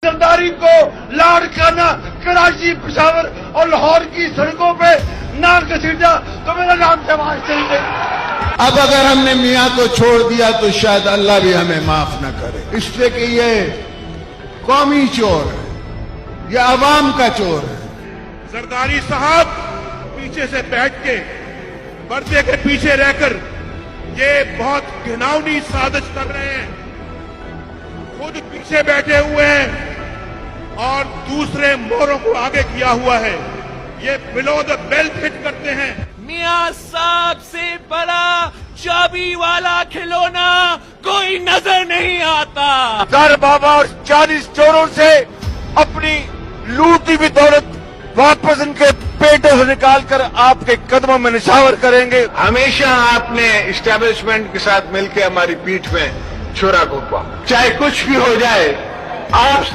सरदारी को लाड़काना कराची, पेशावर और लाहौर की सड़कों पे ना घसीटा तो मेरा नाम से आवाज चली गई। अब अगर हमने मियाँ को छोड़ दिया तो शायद अल्लाह भी हमें माफ न करे, इसलिए कि ये कौमी चोर है, ये अवाम का चोर है। जरदारी साहब पीछे से बैठ के, पर्दे के पीछे रहकर ये बहुत घिनौनी साजिश कर रहे हैं। खुद पीछे बैठे हुए हैं और दूसरे मोरों को आगे किया हुआ है। ये बिलो द बेल्ट हिट करते हैं। मियां साहब से बड़ा चाबी वाला खिलौना कोई नजर नहीं आता। दर बाबा और 40 चोरों से अपनी लूटी हुई दौलत वापस इनके पेटों से निकाल कर आपके कदमों में निछावर करेंगे। हमेशा आपने इस्टेब्लिशमेंट के साथ मिलकर हमारी पीठ में छुरा घोंपा, चाहे कुछ भी हो जाए आप